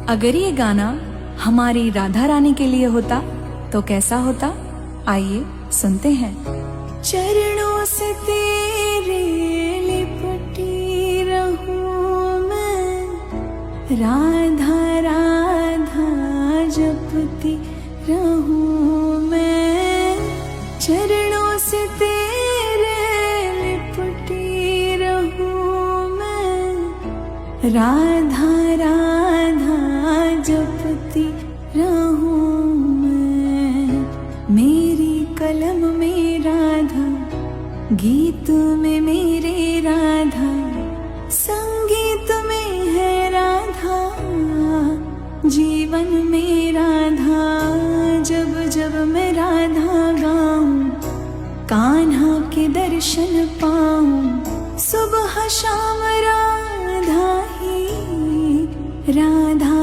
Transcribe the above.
अगर ये गाना हमारी राधा रानी के लिए होता तो कैसा होता, आइए सुनते हैं। चरणों से तेरे लिपटी रहूं मैं, राधा राधा जपती रहूं मैं। चरणों से तेरे लिपटी रहूं मैं, राधा राधा जपती रहूं मैं। मेरी कलम में राधा, गीत में मेरे राधा, संगीत में है राधा, जीवन में राधा। जब जब मैं राधा गाऊं, कान्हा के दर्शन पाऊं। सुबह शाम राधा ही राधा